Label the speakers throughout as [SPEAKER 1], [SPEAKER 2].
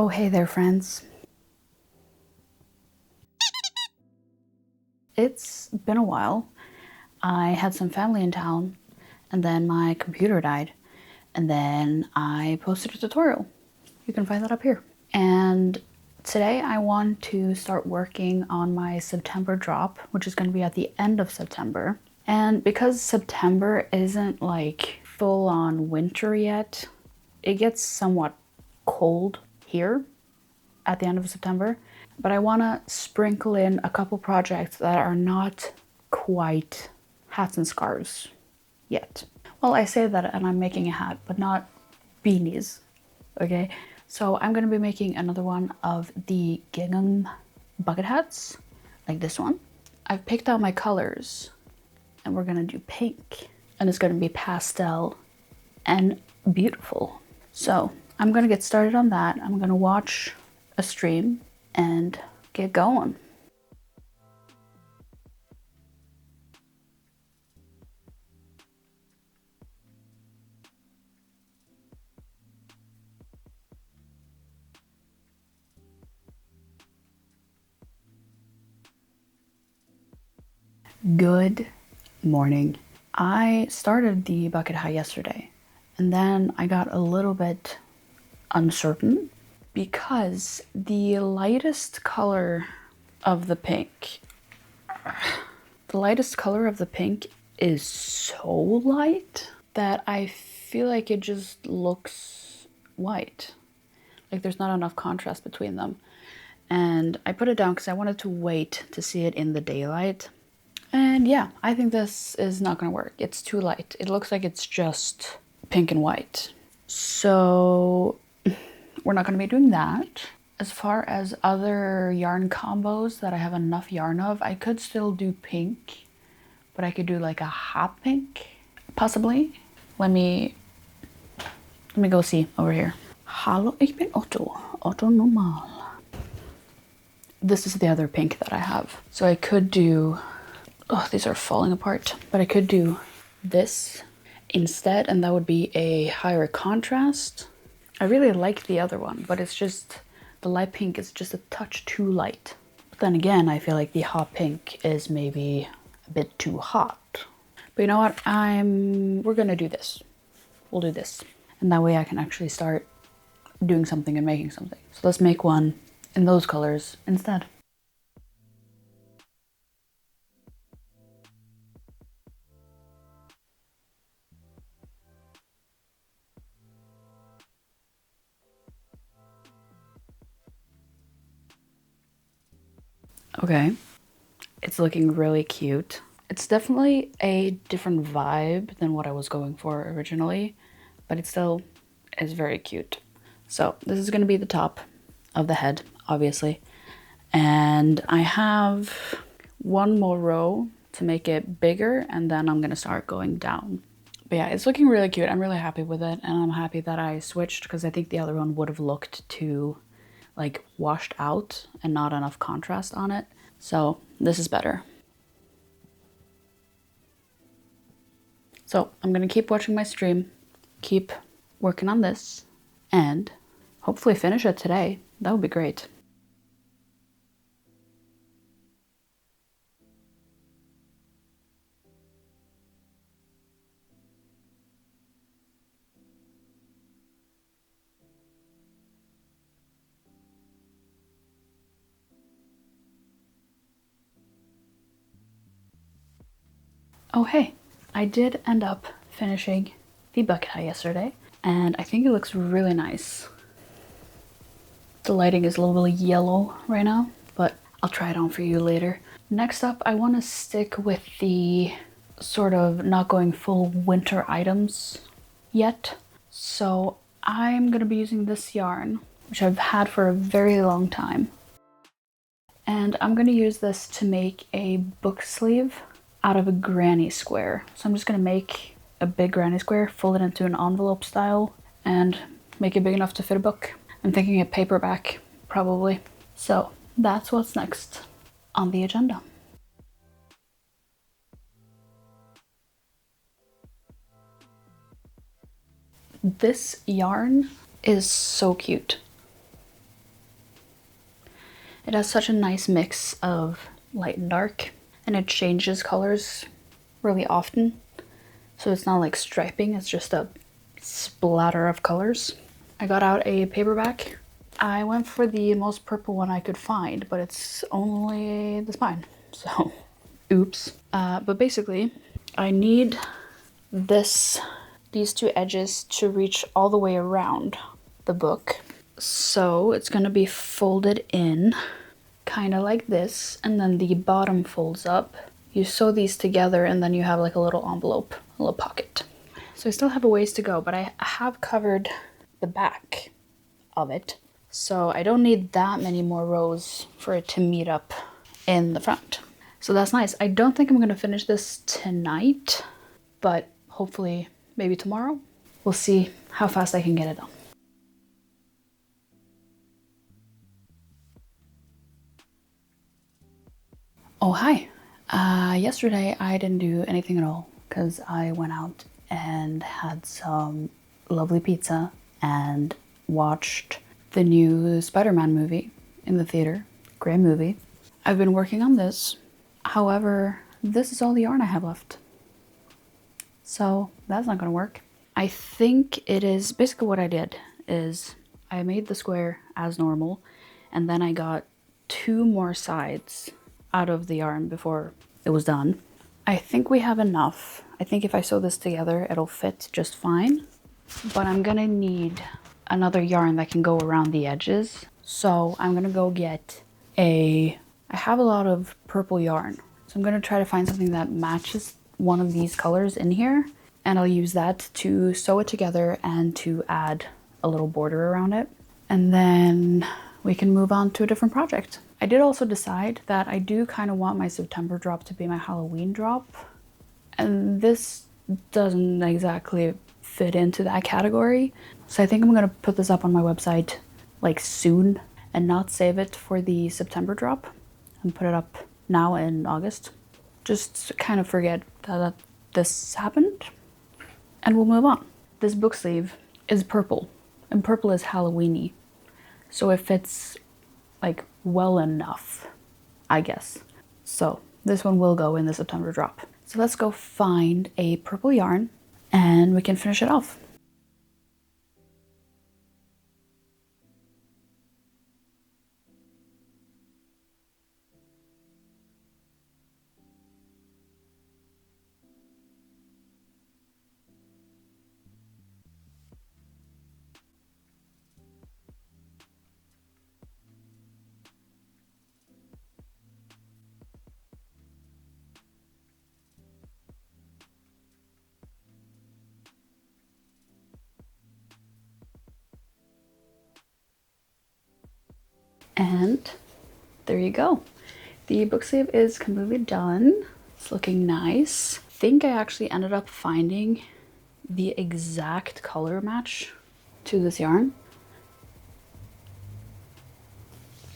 [SPEAKER 1] Oh, hey there, friends. It's been a while. I had some family in town, and then my computer died, and then I posted a tutorial. You can find that up here. And today I want to start working on my September drop, which is going to be at the end of September. And because September isn't like full on winter yet, it gets somewhat cold here at the end of September, but I want to sprinkle in a couple projects that are not quite hats and scarves yet. Well, I say that and I'm making a hat, but not beanies, okay? So I'm going to be making another one of the gingham bucket hats, like this one. I've picked out my colors, and we're going to do pink, and it's going to be pastel and beautiful. So I'm going to get started on that. I'm going to watch a stream and get going. Good morning. I started the bucket hat yesterday, and then I got a little bit uncertain because the lightest color of the pink is so light that I feel like it just looks white. Like there's not enough contrast between them. And I put it down because I wanted to wait to see it in the daylight. And yeah, I think this is not gonna work. It's too light. It looks like it's just pink and white. So we're not gonna be doing that. As far as other yarn combos that I have enough yarn of, I could still do pink, but I could do like a hot pink, possibly. Let me go see over here. Hallo, ich bin Otto. Otto normal. This is the other pink that I have. So I could do, oh, these are falling apart, but I could do this instead, and that would be a higher contrast. I really like the other one, but it's just, the light pink is just a touch too light. But then again, I feel like the hot pink is maybe a bit too hot. But you know what, we're gonna do this. We'll do this. And that way I can actually start doing something and making something. So let's make one in those colors instead. Okay, it's looking really cute. It's definitely a different vibe than what I was going for originally, but it still is very cute. So this is gonna be the top of the head, obviously. And I have one more row to make it bigger, and then I'm gonna start going down. But yeah, it's looking really cute. I'm really happy with it, and I'm happy that I switched because I think the other one would have looked too like washed out and not enough contrast on it. So this is better. So I'm gonna keep watching my stream, keep working on this, and hopefully finish it today. That would be great. Oh hey, I did end up finishing the bucket hat yesterday, and I think it looks really nice. The lighting is a little bit yellow right now, but I'll try it on for you later. Next up, I want to stick with the sort of not going full winter items yet. So I'm gonna be using this yarn, which I've had for a very long time. And I'm gonna use this to make a book sleeve out of a granny square. So I'm just gonna make a big granny square, fold it into an envelope style, and make it big enough to fit a book. I'm thinking a paperback, probably. So that's what's next on the agenda. This yarn is so cute. It has such a nice mix of light and dark, and it changes colors really often. So it's not like striping, it's just a splatter of colors. I got out a paperback. I went for the most purple one I could find, but it's only the spine, so oops. But basically, I need these two edges to reach all the way around the book. So it's gonna be folded in, kind of like this, and then the bottom folds up. You sew these together and then you have like a little envelope, a little pocket. So I still have a ways to go, but I have covered the back of it. So I don't need that many more rows for it to meet up in the front. So that's nice. I don't think I'm gonna finish this tonight, but hopefully maybe tomorrow. We'll see how fast I can get it done. Oh, hi. Yesterday I didn't do anything at all because I went out and had some lovely pizza and watched the new Spider-Man movie in the theater. Great movie. I've been working on this. However, this is all the yarn I have left. So that's not gonna work. I think it is basically what I did is I made the square as normal and then I got 2 more sides out of the yarn before it was done. I think we have enough. I think if I sew this together, it'll fit just fine. But I'm gonna need another yarn that can go around the edges. So I'm gonna go get I have a lot of purple yarn. So I'm gonna try to find something that matches one of these colors in here. And I'll use that to sew it together and to add a little border around it. And then we can move on to a different project. I did also decide that I do kind of want my September drop to be my Halloween drop. And this doesn't exactly fit into that category. So I think I'm gonna put this up on my website like soon and not save it for the September drop and put it up now in August. Just kind of forget that this happened and we'll move on. This book sleeve is purple and purple is Halloween-y. So it fits like well enough, I guess. So this one will go in the September drop. So let's go find a purple yarn and we can finish it off. And there you go. The book sleeve is completely done. It's looking nice. I think I actually ended up finding the exact color match to this yarn.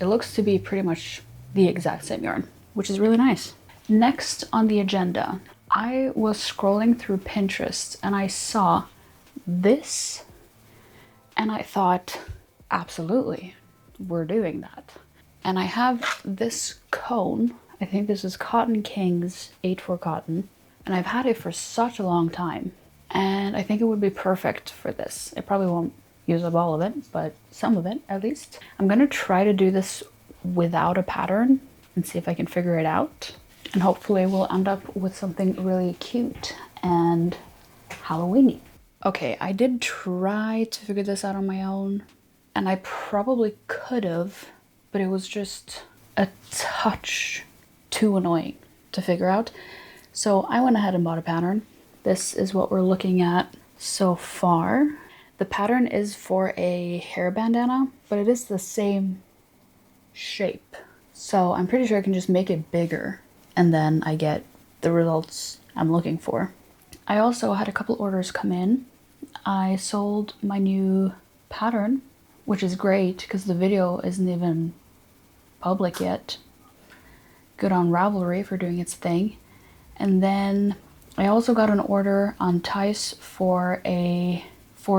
[SPEAKER 1] It looks to be pretty much the exact same yarn, which is really nice. Next on the agenda, I was scrolling through Pinterest and I saw this and I thought, absolutely, we're doing that. And I have this cone. I think this is Cotton Kings 8/4 cotton, and I've had it for such a long time. And I think it would be perfect for this. It probably won't use up all of it, but some of it at least. I'm gonna try to do this without a pattern and see if I can figure it out. And hopefully we'll end up with something really cute and Halloween-y. Okay, I did try to figure this out on my own, and I probably could have, but it was just a touch too annoying to figure out. So I went ahead and bought a pattern. This is what we're looking at so far. The pattern is for a hair bandana, but it is the same shape. So I'm pretty sure I can just make it bigger and then I get the results I'm looking for. I also had a couple orders come in. I sold my new pattern, which is great because the video isn't even public yet. Good on Ravelry for doing its thing. And then I also got an order on Tice for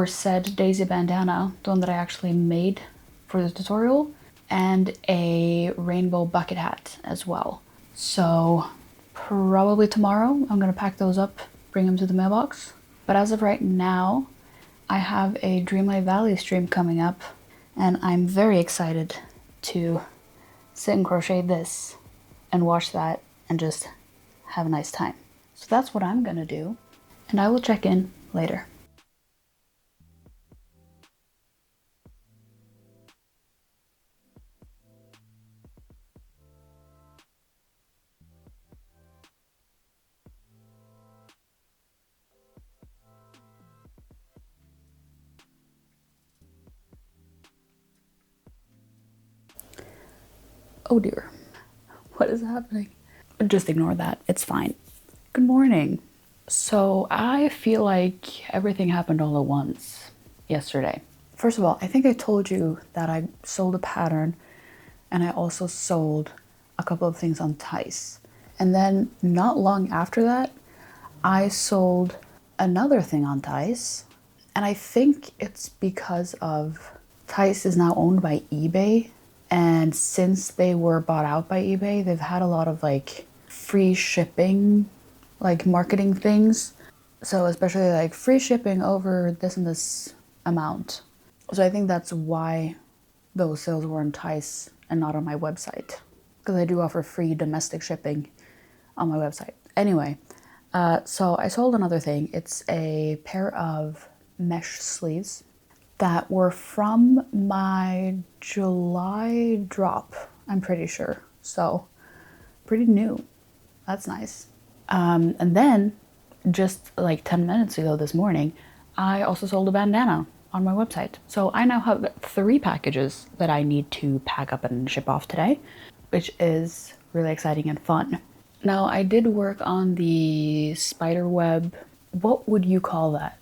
[SPEAKER 1] said daisy bandana, the one that I actually made for the tutorial. and a rainbow bucket hat as well. So probably tomorrow I'm gonna pack those up, bring them to the mailbox. But as of right now, I have a Dreamlight Valley stream coming up, and I'm very excited to sit and crochet this and watch that and just have a nice time. So that's what I'm gonna do, and I will check in later. Oh dear, what is happening? Just ignore that, it's fine. Good morning. So I feel like everything happened all at once yesterday. First of all, I think I told you that I sold a pattern and I also sold a couple of things on Tice. And then not long after that, I sold another thing on Tice. And I think it's because of Tice is now owned by eBay. And since they were bought out by eBay, they've had a lot of like free shipping, like marketing things. So especially like free shipping over this and this amount. So I think that's why those sales were on Tice and not on my website, because I do offer free domestic shipping on my website. Anyway, so I sold another thing. It's a pair of mesh sleeves that were from my July drop, I'm pretty sure. So pretty new. That's nice. And then just like 10 minutes ago this morning, I also sold a bandana on my website. So I now have 3 packages that I need to pack up and ship off today, which is really exciting and fun. Now I did work on the spiderweb. What would you call that?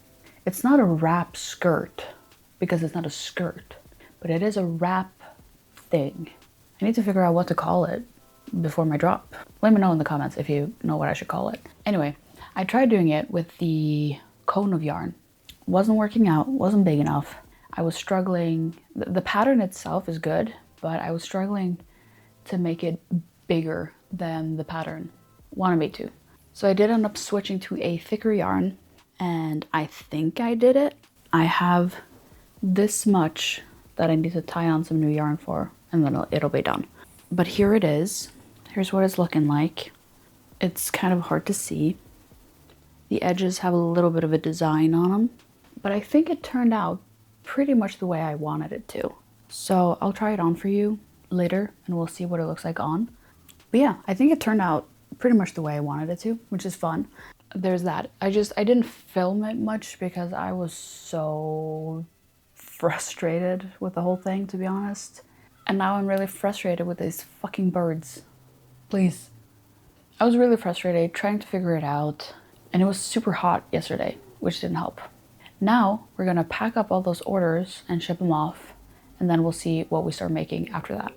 [SPEAKER 1] It's not a wrap skirt because it's not a skirt, but it is a wrap thing. I need to figure out what to call it before my drop. Let me know in the comments if you know what I should call it. Anyway, I tried doing it with the cone of yarn. Wasn't working out, wasn't big enough. I was struggling. The pattern itself is good, but I was struggling to make it bigger than the pattern wanted me to. So I did end up switching to a thicker yarn, and I think I did it. I have this much that I need to tie on some new yarn for, and then it'll be done. But here it is. Here's what it's looking like. It's kind of hard to see. The edges have a little bit of a design on them, but I think it turned out pretty much the way I wanted it to. So I'll try it on for you later and we'll see what it looks like on. But yeah, I think it turned out pretty much the way I wanted it to, which is fun. There's that. I didn't film it much because I was so frustrated with the whole thing, to be honest. And now I'm really frustrated with these fucking birds. Please. I was really frustrated trying to figure it out, and it was super hot yesterday, which didn't help. Now we're gonna pack up all those orders and ship them off, and then we'll see what we start making after that.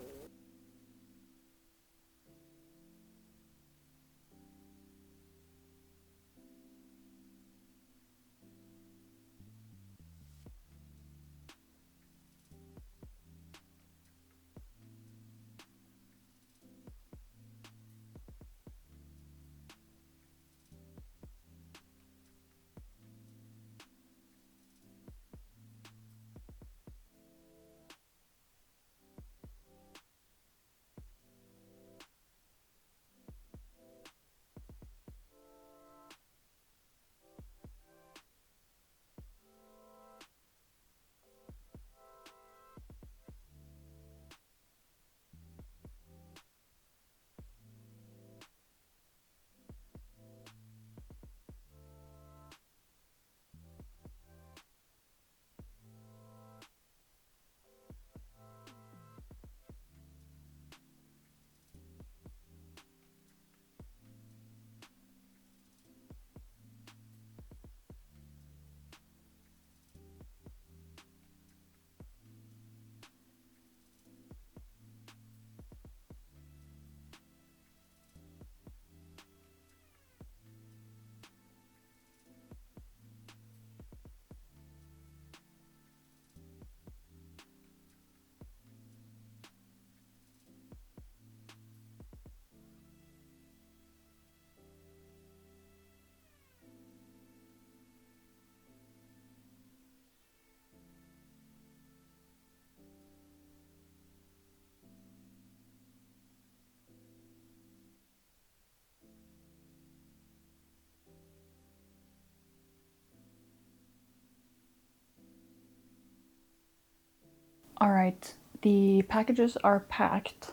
[SPEAKER 1] All right, the packages are packed,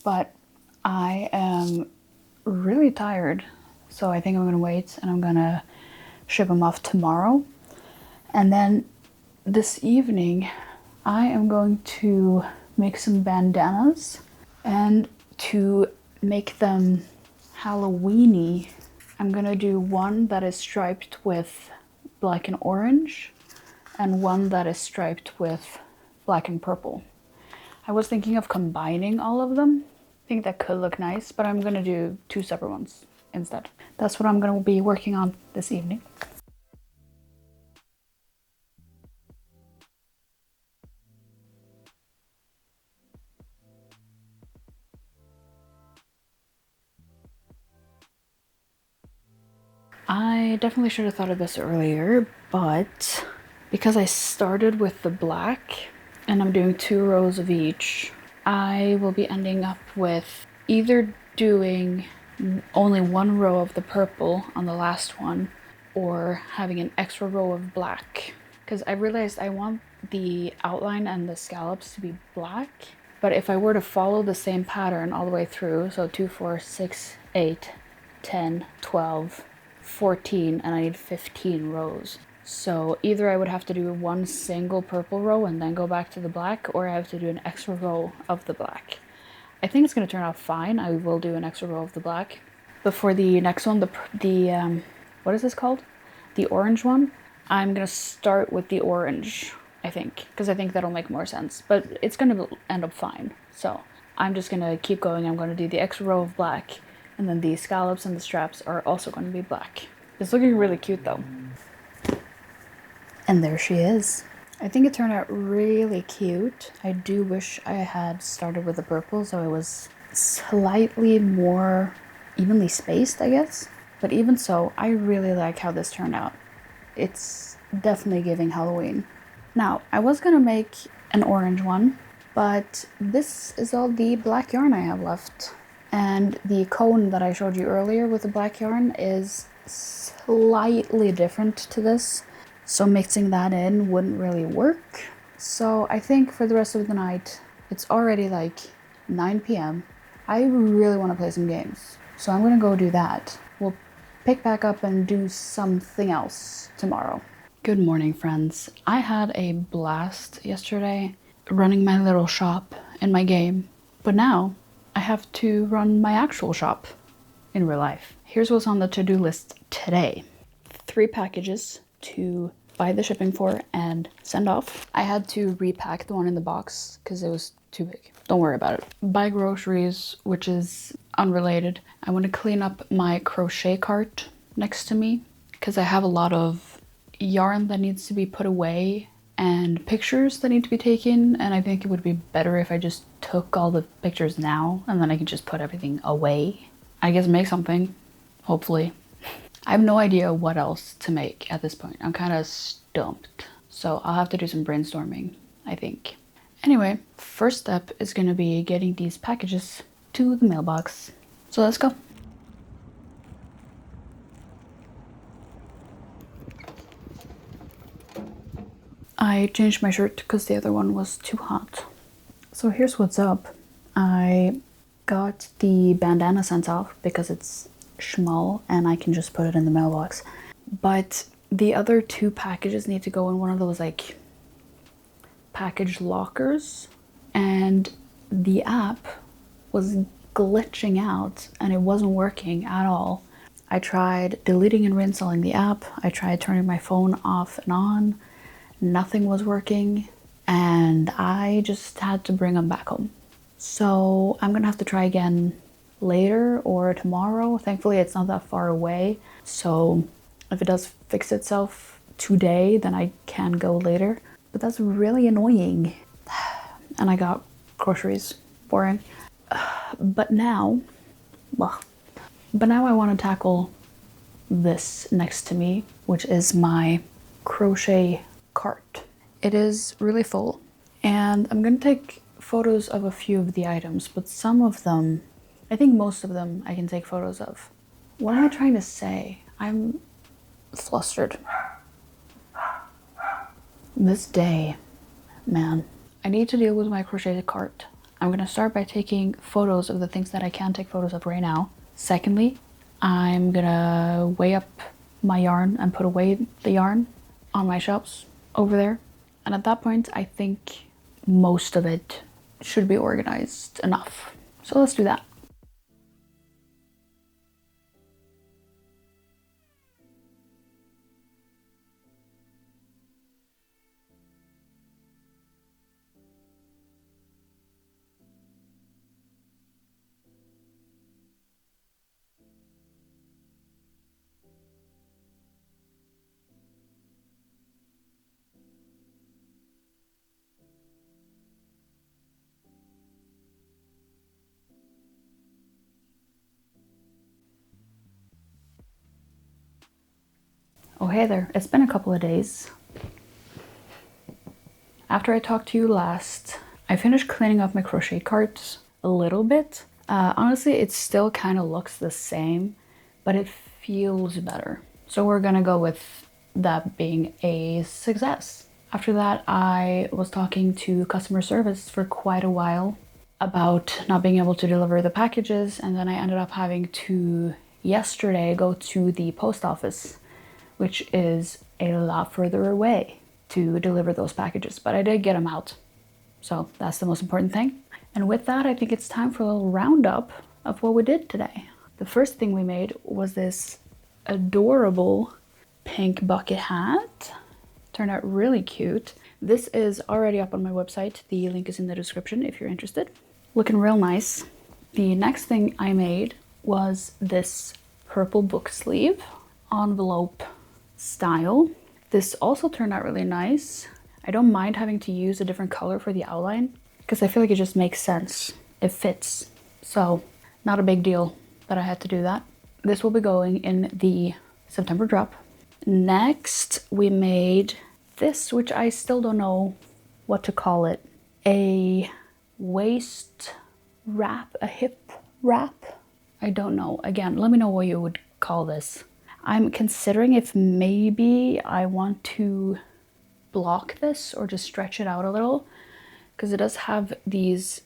[SPEAKER 1] but I am really tired, so I think I'm gonna wait and I'm gonna ship them off tomorrow. And then this evening, I am going to make some bandanas, and to make them Halloweeny, I'm gonna do one that is striped with black and orange and one that is striped with black and purple. I was thinking of combining all of them. I think that could look nice, but I'm gonna do two separate ones instead. That's what I'm gonna be working on this evening. I definitely should have thought of this earlier, but because I started with the black and I'm doing 2 rows of each, I will be ending up with either doing only 1 row of the purple on the last one or having an extra row of black. Because I realized I want the outline and the scallops to be black, but if I were to follow the same pattern all the way through, so 2, 4, 6, 8, 10, 12, 14, and I need 15 rows. So either I would have to do 1 single purple row and then go back to the black, or I have to do an extra row of the black. I think it's going to turn out fine. I will do an extra row of the black. But for the next one, what is this called? The orange one? I'm going to start with the orange, I think, because I think that'll make more sense. But it's going to end up fine. So I'm just going to keep going. I'm going to do the extra row of black, and then the scallops and the straps are also going to be black. It's looking really cute though. And there she is. I think it turned out really cute. I do wish I had started with the purple so it was slightly more evenly spaced, I guess. But even so, I really like how this turned out. It's definitely giving Halloween. Now, I was gonna make an orange one, but this is all the black yarn I have left. And the cone that I showed you earlier with the black yarn is slightly different to this. So mixing that in wouldn't really work. So I think for the rest of the night, it's already like 9 p.m. I really want to play some games. So I'm gonna go do that. We'll pick back up and do something else tomorrow. Good morning, friends. I had a blast yesterday running my little shop in my game, but now I have to run my actual shop in real life. Here's what's on the to-do list today. 3 packages to buy the shipping for and send off. I had to repack the one in the box because it was too big. Don't worry about it. Buy groceries, which is unrelated. I want to clean up my crochet cart next to me because I have a lot of yarn that needs to be put away and pictures that need to be taken, and I think it would be better if I just took all the pictures now and then I could just put everything away. I guess make something, hopefully. I have no idea what else to make at this point. I'm kind of stumped. So I'll have to do some brainstorming, I think. Anyway, first step is going to be getting these packages to the mailbox. So let's go. I changed my shirt because the other one was too hot. So here's what's up. I got the bandana sent off because it's small and I can just put it in the mailbox. But the other 2 packages need to go in one of those like package lockers, and the app was glitching out and it wasn't working at all. I tried deleting and reinstalling the app. I tried turning my phone off and on. Nothing was working, and I just had to bring them back home. So I'm gonna have to try again later or tomorrow. Thankfully it's not that far away, so if it does fix itself today then I can go later. But that's really annoying. And I got groceries. Boring. But now I want to tackle this next to me, which is my crochet cart. It is really full, and I'm gonna take photos of a few of the items, but some of them, I think most of them, I can take photos of. What am I trying to say? I'm flustered. This day, man. I need to deal with my crochet cart. I'm gonna start by taking photos of the things that I can take photos of right now. Secondly, I'm gonna weigh up my yarn and put away the yarn on my shelves over there. And at that point, I think most of it should be organized enough. So let's do that. Oh, hey there. It's been a couple of days. After I talked to you last, I finished cleaning up my crochet carts a little bit. Honestly, it still kind of looks the same, but it feels better. So we're gonna go with that being a success. After that, I was talking to customer service for quite a while about not being able to deliver the packages, and then I ended up having to yesterday go to the post office, which is a lot further away, to deliver those packages, but I did get them out. So that's the most important thing. And with that, I think it's time for a little roundup of what we did today. The first thing we made was this adorable pink bucket hat. Turned out really cute. This is already up on my website. The link is in the description if you're interested. Looking real nice. The next thing I made was this purple book sleeve envelope style. This also turned out really nice. I don't mind having to use a different color for the outline because I feel like it just makes sense. It fits. So not a big deal that I had to do that. This will be going in the September drop. Next, we made this, which I still don't know what to call it. A waist wrap, a hip wrap. I don't know. Again, let me know what you would call this. I'm considering if maybe I want to block this or just stretch it out a little, because it does have these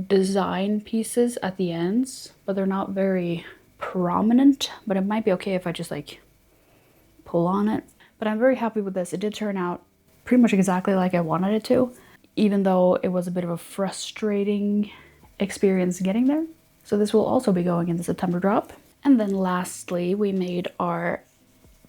[SPEAKER 1] design pieces at the ends, but they're not very prominent. But it might be okay if I just like pull on it. But I'm very happy with this. It did turn out pretty much exactly like I wanted it to, even though it was a bit of a frustrating experience getting there. So this will also be going in the September drop. And then lastly, we made our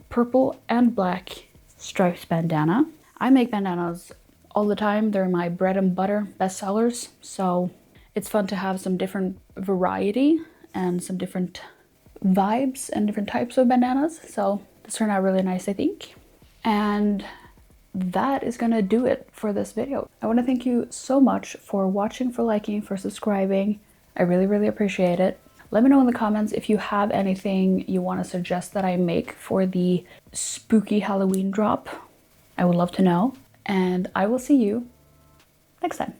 [SPEAKER 1] purple and black striped bandana. I make bandanas all the time. They're my bread and butter bestsellers. So it's fun to have some different variety and some different vibes and different types of bandanas. So this turned out really nice, I think. And that is gonna do it for this video. I want to thank you so much for watching, for liking, for subscribing. I really, really appreciate it. Let me know in the comments if you have anything you want to suggest that I make for the spooky Halloween drop. I would love to know. And I will see you next time.